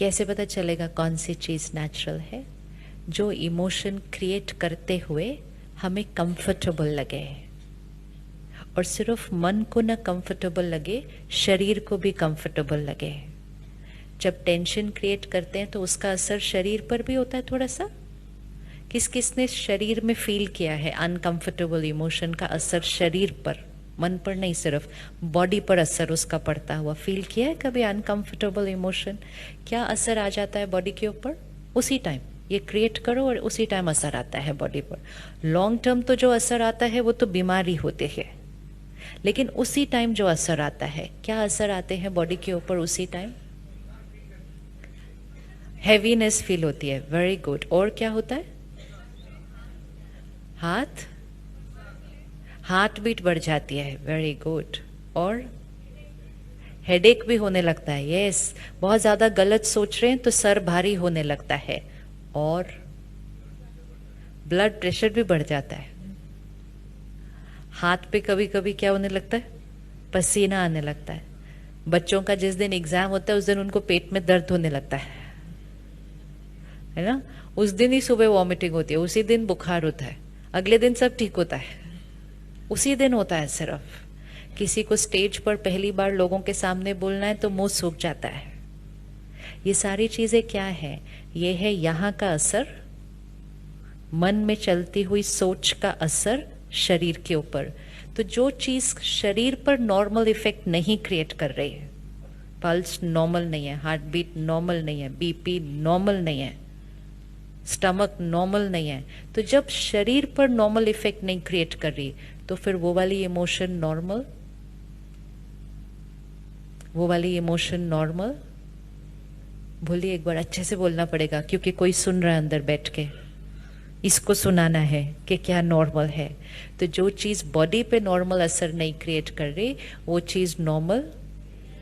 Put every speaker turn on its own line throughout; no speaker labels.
कैसे पता चलेगा कौन सी चीज़ नेचुरल है? जो इमोशन क्रिएट करते हुए हमें कंफर्टेबल लगे, और सिर्फ मन को ना कंफर्टेबल लगे, शरीर को भी कंफर्टेबल लगे। जब टेंशन क्रिएट करते हैं तो उसका असर शरीर पर भी होता है थोड़ा सा। किस किस ने शरीर में फील किया है अनकंफर्टेबल इमोशन का असर शरीर पर, मन पर नहीं, सिर्फ बॉडी पर असर उसका पड़ता हुआ फील किया है कभी? अनकंफर्टेबल इमोशन क्या असर आ जाता है बॉडी के ऊपर? उसी टाइम ये क्रिएट करो और उसी टाइम असर आता है बॉडी पर। लॉन्ग टर्म तो जो असर आता है वो तो बीमारी होते है, लेकिन उसी टाइम जो असर आता है, क्या असर आते हैं बॉडी के ऊपर उसी टाइम? हैवीनेस फील होती है। Very good. और क्या होता है? हार्ट बीट बढ़ जाती है। Very good. और हेडेक भी होने लगता है। यस, बहुत ज्यादा गलत सोच रहे हैं तो सर भारी होने लगता है, और ब्लड प्रेशर भी बढ़ जाता है। हाथ पे कभी कभी क्या होने लगता है? पसीना आने लगता है। बच्चों का जिस दिन एग्जाम होता है उस दिन उनको पेट में दर्द होने लगता है ना? उस दिन ही सुबह वॉमिटिंग होती है, उसी दिन बुखार होता है, अगले दिन सब ठीक होता है, उसी दिन होता है सिर्फ। किसी को स्टेज पर पहली बार लोगों के सामने बोलना है तो मुंह सूख जाता है। ये सारी चीजें क्या है? ये है यहाँ का असर, मन में चलती हुई सोच का असर शरीर के ऊपर। तो जो चीज शरीर पर नॉर्मल इफेक्ट नहीं क्रिएट कर रही है, पल्स नॉर्मल नहीं है, हार्ट बीट नॉर्मल नहीं है, बीपी नॉर्मल नहीं है, स्टमक नॉर्मल नहीं है, तो जब शरीर पर नॉर्मल इफेक्ट नहीं क्रिएट कर रही तो फिर वो वाली इमोशन नॉर्मल, वो वाली इमोशन नॉर्मल। बोलिए एक बार, अच्छे से बोलना पड़ेगा क्योंकि कोई सुन रहा है अंदर बैठ के, इसको सुनाना है कि क्या नॉर्मल है। तो जो चीज बॉडी पे नॉर्मल असर नहीं क्रिएट कर रही वो चीज नॉर्मल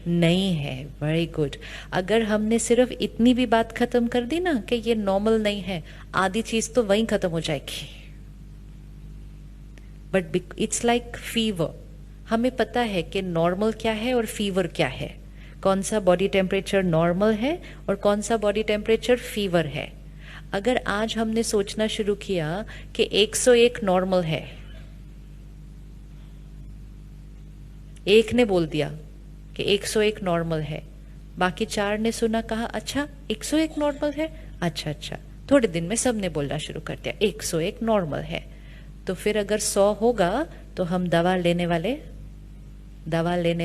नहीं है। Very good. अगर हमने सिर्फ इतनी भी बात खत्म कर दी ना कि ये नॉर्मल नहीं है, आधी चीज तो वहीं खत्म हो जाएगी। But it's like fever. हमें पता है कि नॉर्मल क्या है और फीवर क्या है, कौन सा बॉडी टेम्परेचर नॉर्मल है और कौन सा बॉडी टेम्परेचर फीवर है। अगर आज हमने सोचना शुरू किया कि 101 नॉर्मल है, एक ने बोल दिया कि 101 नॉर्मल है, बाकी 4 ने सुना, कहा अच्छा 101 नॉर्मल है, अच्छा अच्छा, थोड़े दिन में सबने बोलना शुरू कर दिया 101 नॉर्मल है। तो फिर अगर 100 होगा तो हम दवा लेने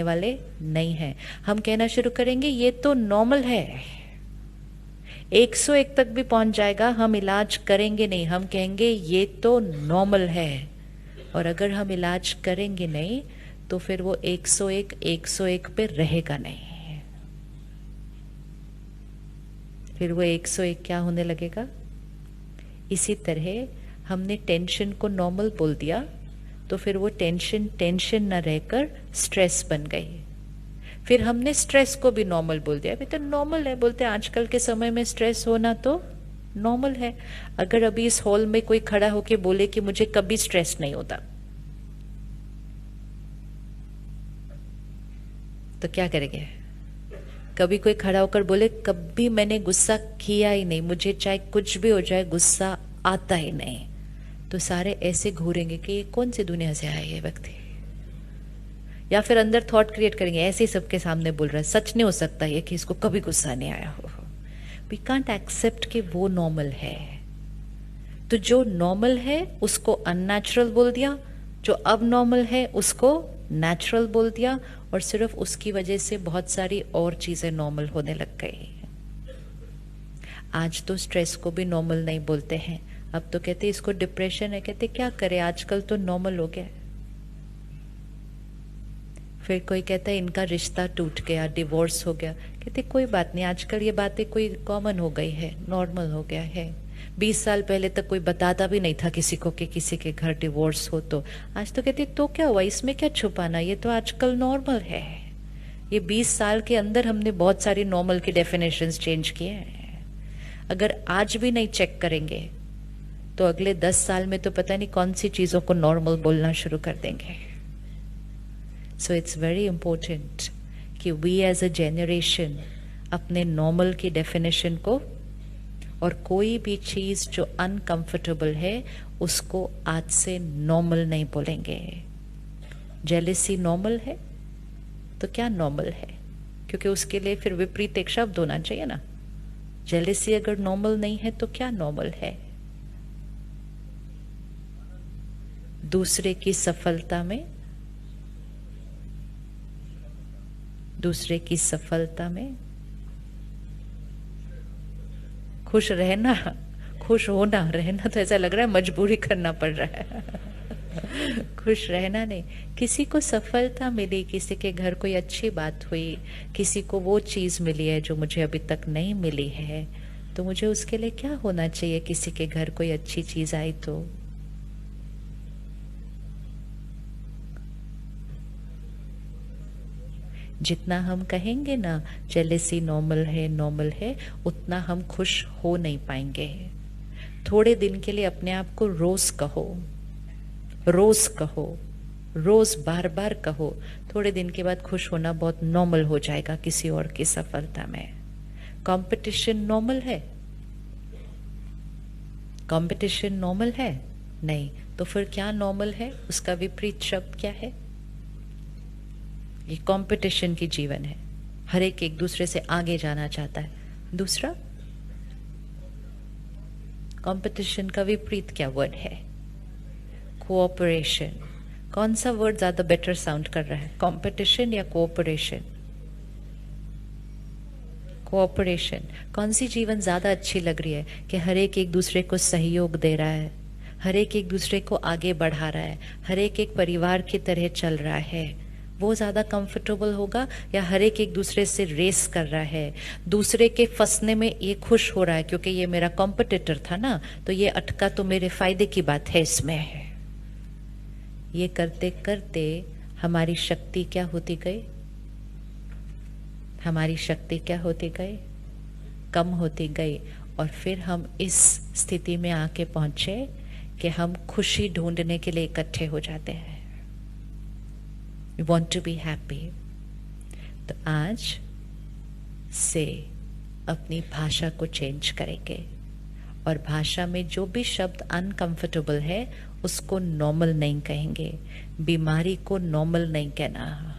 वाले नहीं हैं। हम कहना शुरू करेंगे ये तो नॉर्मल है। 101 तक भी पहुंच जाएगा, हम इलाज करेंगे नहीं, हम कहेंगे ये तो नॉर्मल है। और अगर हम इलाज करेंगे नहीं तो फिर वो 101 पे रहेगा नहीं, फिर वो 101 क्या होने लगेगा? इसी तरह हमने टेंशन को नॉर्मल बोल दिया तो फिर वो टेंशन न रहकर स्ट्रेस बन गई। फिर हमने स्ट्रेस को भी नॉर्मल बोल दिया, भाई तो नॉर्मल है, बोलते हैं आजकल के समय में स्ट्रेस होना तो नॉर्मल है। अगर अभी इस हॉल में कोई खड़ा होके बोले कि मुझे कभी स्ट्रेस नहीं होता, तो क्या करेंगे? कभी कोई खड़ा होकर बोले कभी मैंने गुस्सा किया ही नहीं, मुझे चाहे कुछ भी हो जाए गुस्सा आता ही नहीं, तो सारे ऐसे घूरेंगे कि ये कौन सी दुनिया से आया ये व्यक्ति। या फिर अंदर थॉट क्रिएट करेंगे, ऐसे ही सबके सामने बोल रहा है, सच नहीं हो सकता ये कि इसको कभी गुस्सा नहीं आया हो। वी कांट एक्सेप्ट कि वो नॉर्मल है। तो जो नॉर्मल है उसको अननेचुरल बोल दिया, जो अब नॉर्मल है उसको नेचुरल बोल दिया, और सिर्फ उसकी वजह से बहुत सारी और चीजें नॉर्मल होने लग गई। आज तो स्ट्रेस को भी नॉर्मल नहीं बोलते हैं, अब तो कहते इसको डिप्रेशन है, कहते क्या करे आजकल तो नॉर्मल हो गया। फिर कोई कहता है इनका रिश्ता टूट गया, डिवोर्स हो गया, कहते कोई बात नहीं, आजकल ये बातें कोई कॉमन हो गई है, नॉर्मल हो गया है। 20 साल पहले तक कोई बताता भी नहीं था किसी को कि किसी के घर डिवोर्स हो, तो आज तो कहते तो क्या हुआ, इसमें क्या छुपाना, ये तो आजकल नॉर्मल है। ये 20 साल के अंदर हमने बहुत सारी नॉर्मल की डेफिनेशंस चेंज किए हैं। अगर आज भी नहीं चेक करेंगे तो अगले 10 साल में तो पता नहीं कौन सी चीजों को नॉर्मल बोलना शुरू कर देंगे। सो इट्स वेरी इंपॉर्टेंट कि वी एज अ जनरेशन अपने नॉर्मल की डेफिनेशन को, और कोई भी चीज जो अनकंफर्टेबल है उसको आज से नॉर्मल नहीं बोलेंगे। जेलेसी नॉर्मल है तो क्या नॉर्मल है, क्योंकि उसके लिए फिर विपरीत एक शब्द होना चाहिए ना। जेलेसी अगर नॉर्मल नहीं है तो क्या नॉर्मल है? दूसरे की सफलता में, दूसरे की सफलता में खुश रहना, खुश होना, रहना तो ऐसा लग रहा है मजबूरी करना पड़ रहा है। खुश रहना नहीं, किसी को सफलता मिली, किसी के घर कोई अच्छी बात हुई, किसी को वो चीज मिली है जो मुझे अभी तक नहीं मिली है, तो मुझे उसके लिए क्या होना चाहिए? किसी के घर कोई अच्छी चीज आई तो जितना हम कहेंगे ना जेलेसी नॉर्मल है, उतना हम खुश हो नहीं पाएंगे। थोड़े दिन के लिए अपने आप को रोज कहो, रोज कहो, रोज बार बार कहो। थोड़े दिन के बाद खुश होना बहुत नॉर्मल हो जाएगा किसी और की सफलता में। कंपटीशन नॉर्मल है? कंपटीशन नॉर्मल है? नहीं। तो फिर क्या नॉर्मल है? उसका विपरीत शब्द क्या है? ये कंपटीशन की जीवन है, हर एक दूसरे से आगे जाना चाहता है। दूसरा, कंपटीशन का विपरीत क्या वर्ड है? कोऑपरेशन। कौन सा वर्ड ज्यादा बेटर साउंड कर रहा है, कंपटीशन या कोऑपरेशन? कोऑपरेशन। कौन सी जीवन ज्यादा अच्छी लग रही है कि हर एक दूसरे को सहयोग दे रहा है, हर एक दूसरे को आगे बढ़ा रहा है, हर एक परिवार की तरह चल रहा है, वो ज्यादा कंफर्टेबल होगा? या हर एक दूसरे से रेस कर रहा है, दूसरे के फंसने में ये खुश हो रहा है क्योंकि ये मेरा कॉम्पिटिटर था ना, तो ये अटका तो मेरे फायदे की बात है इसमें है। ये करते करते हमारी शक्ति क्या होती गई? हमारी शक्ति क्या होती गई? कम होती गई। और फिर हम इस स्थिति में आके पहुंचे कि हम खुशी ढूंढने के लिए इकट्ठे हो जाते हैं। We want to be happy। तो आज से अपनी भाषा को चेंज करेंगे और भाषा में जो भी शब्द अनकंफर्टेबल है उसको नॉर्मल नहीं कहेंगे। बीमारी को नॉर्मल नहीं कहना।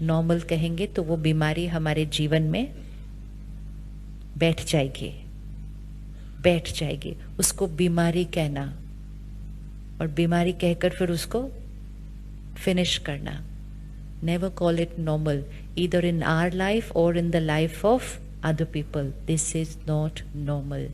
नॉर्मल कहेंगे तो वो बीमारी हमारे जीवन में बैठ जाएगी, बैठ जाएगी। उसको बीमारी कहना और बीमारी कहकर फिर उसको फिनिश करना। Never call it normal, either in our life or in the life of other people. This is not normal.